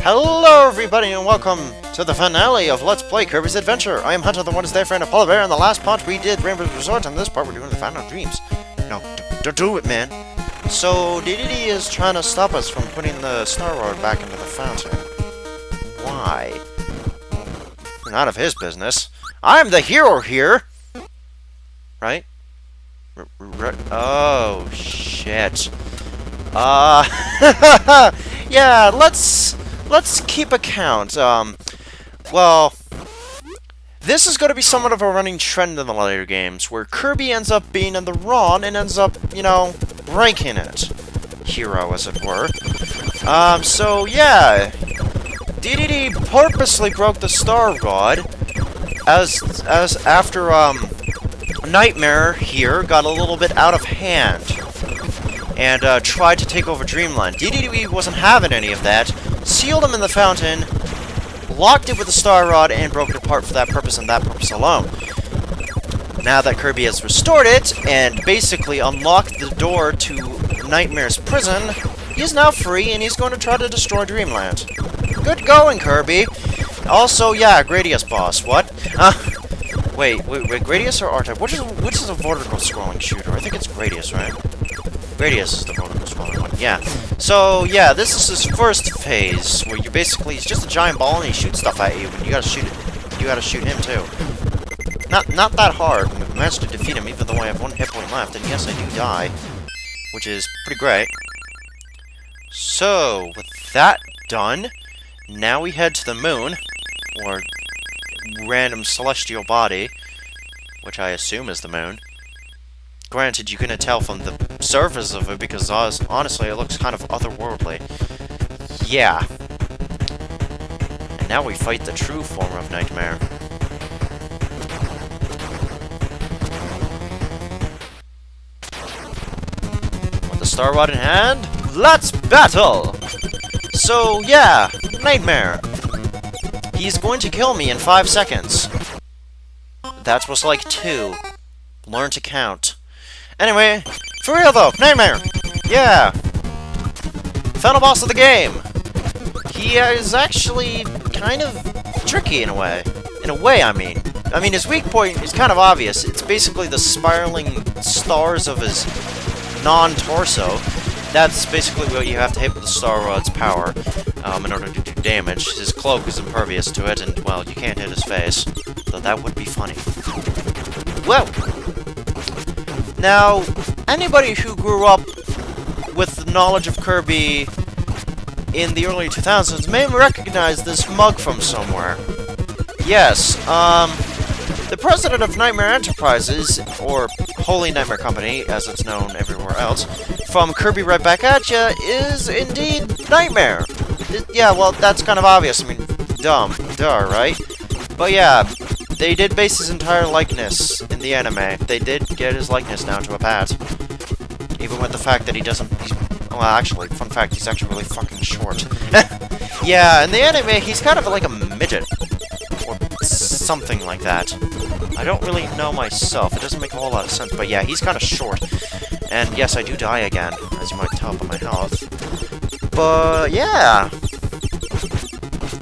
Hello everybody and welcome to the finale of Let's Play Kirby's Adventure. I am Hunter, the one who's there friend of Polar Bear. In the last part we did Rainbow's Resort, and this part we're doing the Fountain of Dreams. No, don't do it, man. So, DDD is trying to stop us from putting the Star Rod back into the fountain. Why? None of his business. I'm the hero here! Right? Oh, shit. Yeah, let's keep account. Well, this is going to be somewhat of a running trend in the later games, where Kirby ends up being in the wrong and ends up, you know, breaking it. Hero, as it were. So, yeah. DDD purposely broke the Star Rod, as after, Nightmare here got a little bit out of hand, and, tried to take over Dreamland. DDD wasn't having any of that, sealed him in the fountain, locked it with the Star Rod, and broke it apart for that purpose and that purpose alone. Now that Kirby has restored it, and basically unlocked the door to Nightmare's prison, he's now free, and he's going to try to destroy Dreamland. Good going, Kirby! Also, yeah, Gradius boss. What? Wait, Gradius or R-Type? Which is a vertical scrolling shooter? I think it's Gradius, right? Gradius is the vertical scrolling one. Yeah. So, yeah, this is his first phase, where you basically, he's just a giant ball and he shoots stuff at you, and you gotta shoot it. You gotta shoot him too. Not that hard. We've managed to defeat him, even though I have one hit point left, and yes, I do die, which is pretty great. So, with that done, now we head to the moon, or random celestial body, which I assume is the moon. Granted, you couldn't tell from the surface of it because, honestly, it looks kind of otherworldly. Yeah. And now we fight the true form of Nightmare. With the Star Rod in hand, let's battle! So, yeah, Nightmare. He's going to kill me in 5 seconds. That's what's like 2. Learn to count. Anyway, for real though, Nightmare! Yeah! Final boss of the game! He is actually kind of tricky in a way. In a way, I mean. His weak point is kind of obvious. It's basically the spiraling stars of his non-torso. That's basically what you have to hit with the Star Rod's power in order to do damage. His cloak is impervious to it, and, well, you can't hit his face. Though that would be funny. Well, now, anybody who grew up with knowledge of Kirby in the early 2000s may recognize this mug from somewhere. Yes, the president of Nightmare Enterprises, or Holy Nightmare Company, as it's known everywhere else, from Kirby Right Back At Ya, is indeed Nightmare. Yeah, well, that's kind of obvious. I mean, duh, right? But yeah, they did base his entire likeness in the anime. They did get his likeness down to a pat. Even with the fact that he doesn't... well, actually, fun fact, he's actually really fucking short. Yeah, in the anime, he's kind of like a midget. Or something like that. I don't really know myself. It doesn't make a whole lot of sense. But yeah, he's kind of short. And yes, I do die again, as you might tell by my health. But yeah.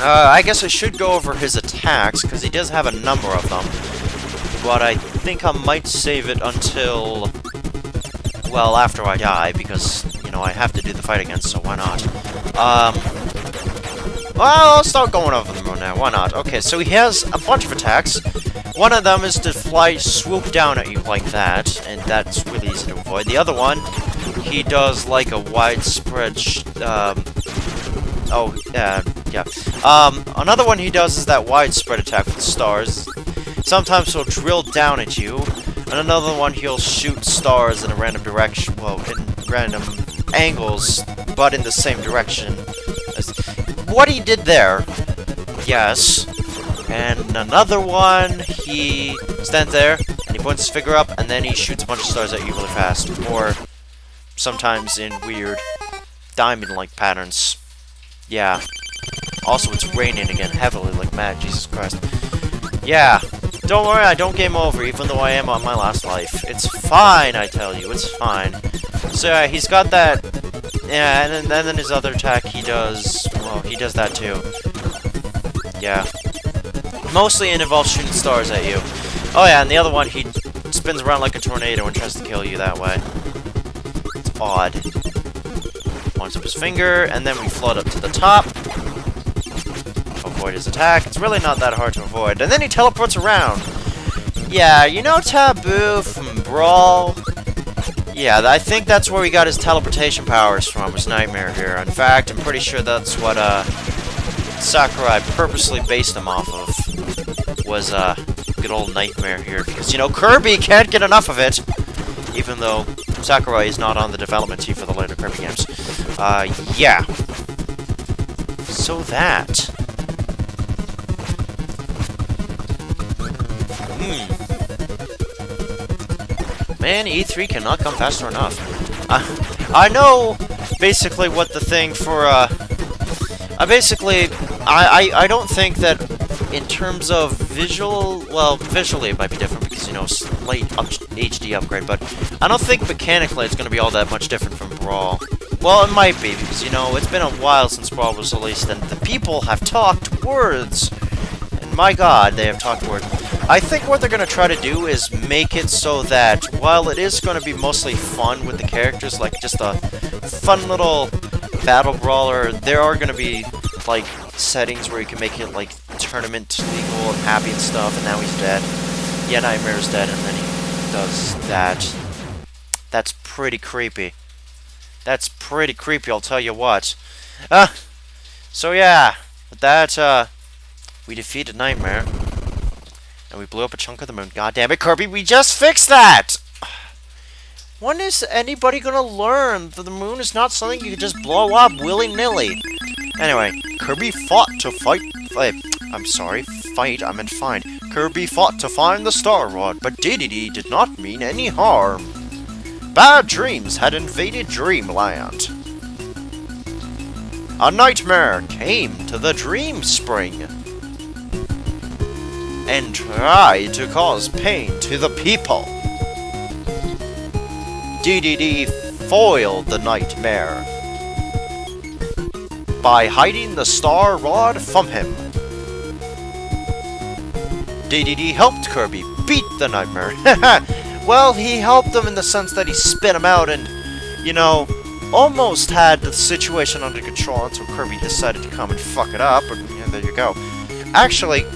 I guess I should go over his attacks, because he does have a number of them. But I think I might save it until, well, after I die, because, you know, I have to do the fight again, so why not? Well, I'll start going over them now, why not? Okay, so he has a bunch of attacks. One of them is to swoop down at you like that, and that's really easy to avoid. The other one, he does like a widespread, another one he does is that widespread attack with stars. Sometimes he'll drill down at you, and another one he'll shoot stars in a random direction, well, in random angles, but in the same direction as what he did there. Yes. And another one, he stands there, and he points his finger up, and then he shoots a bunch of stars at you really fast. Or sometimes in weird diamond-like patterns. Yeah. Also, it's raining again heavily like mad, Jesus Christ. Yeah. Don't worry, I don't game over, even though I am on my last life. It's fine, I tell you, it's fine. So, he's got that Yeah, and then his other attack, he does... Well, he does that too. Yeah. Mostly it involves shooting stars at you. Oh yeah, and the other one, he spins around like a tornado and tries to kill you that way. It's odd. Points up his finger, and then we float up to the top. Avoid his attack. It's really not that hard to avoid. And then he teleports around. Yeah, you know Taboo from Brawl? Yeah, I think that's where he got his teleportation powers from, his Nightmare here. In fact, I'm pretty sure that's what, Sakurai purposely based him off of. Was, good old Nightmare here. Because, you know, Kirby can't get enough of it! Even though Sakurai is not on the development team for the later Kirby games. Yeah. So that... Man, E3 cannot come faster enough. I know basically what the thing for, I don't think that in terms of visual, well, visually it might be different because, you know, slight HD upgrade, but I don't think mechanically it's going to be all that much different from Brawl. Well, it might be because, you know, it's been a while since Brawl was released and the people have talked words. And my god, they have talked words. I think what they're going to try to do is make it so that, while it is going to be mostly fun with the characters, like just a fun little battle brawler, there are going to be, like, settings where you can make it, like, tournament legal and happy and stuff, and now he's dead. Yeah, Nightmare's dead, and then he does that. That's pretty creepy. That's pretty creepy, I'll tell you what. So yeah, with that, we defeated Nightmare. And we blew up a chunk of the moon. God damn it, Kirby, we just fixed that! When is anybody gonna learn that the moon is not something you can just blow up willy-nilly? Anyway, Kirby fought to fight... I'm sorry, fight, I meant find. Kirby fought to find the Star Rod, but Dedede did not mean any harm. Bad dreams had invaded Dreamland. A nightmare came to the Dream Spring and tried to cause pain to the people. Dedede foiled the nightmare by hiding the Star Rod from him. Dedede helped Kirby beat the nightmare. Well, he helped him in the sense that he spit him out and, you know, almost had the situation under control until Kirby decided to come and fuck it up, and yeah, there you go. Actually,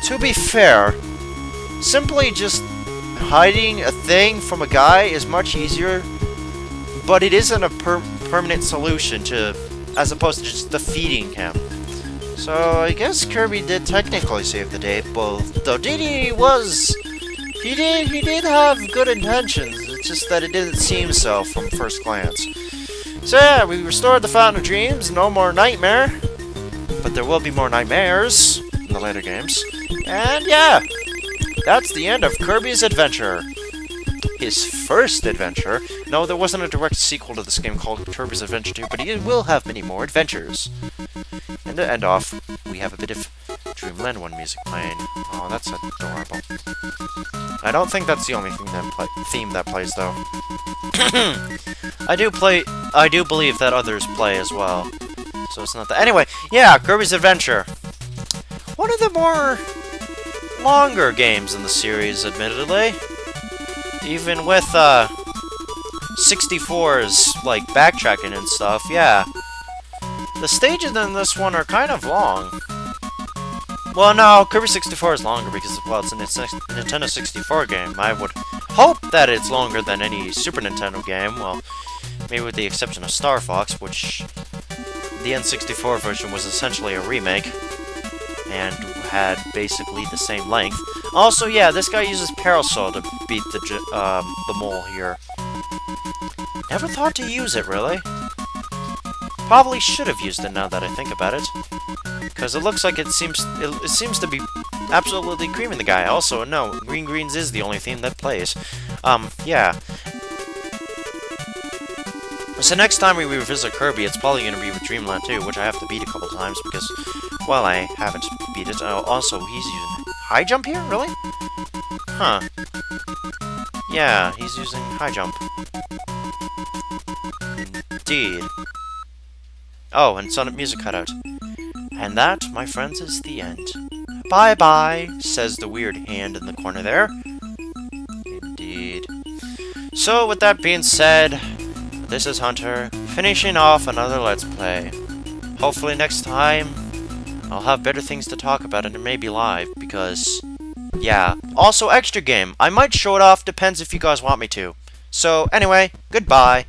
to be fair, simply just hiding a thing from a guy is much easier, but it isn't a permanent solution to, as opposed to just defeating him. So I guess Kirby did technically save the day, though Dedede was, he did have good intentions. It's just that it didn't seem so from first glance. So yeah, we restored the Fountain of Dreams. No more Nightmare, but there will be more Nightmares in the later games. And yeah, that's the end of Kirby's adventure. His first adventure. No, there wasn't a direct sequel to this game called Kirby's Adventure 2, but he will have many more adventures. And to end off, we have a bit of Dreamland 1 music playing. Oh, that's adorable. I don't think that's the only theme that plays, though. I do believe that others play as well. So it's not that. Anyway, yeah, Kirby's Adventure. One of the more longer games in the series, admittedly. Even with, 64's, like, backtracking and stuff, yeah. The stages in this one are kind of long. Well, no, Kirby 64 is longer because, well, it's a Nintendo 64 game. I would hope that it's longer than any Super Nintendo game, well, maybe with the exception of Star Fox, which the N64 version was essentially a remake, and had basically the same length. Also, yeah, this guy uses Parasol to beat the mole here. Never thought to use it, really. Probably should have used it now that I think about it. Because it looks like it seems to be absolutely creaming the guy. Also, no, Green Greens is the only theme that plays. Yeah. So next time we revisit Kirby, it's probably going to be with Dreamland 2, which I have to beat a couple times because, well, I haven't beat it. Oh, also, he's using high jump here? Really? Huh. Yeah, he's using high jump. Indeed. Oh, and Sonic music cut out. And that, my friends, is the end. Bye-bye, says the weird hand in the corner there. Indeed. So, with that being said, this is Hunter, finishing off another Let's Play. Hopefully next time, I'll have better things to talk about and it may be live, because, yeah. Also, extra game. I might show it off, depends if you guys want me to. So, anyway, goodbye.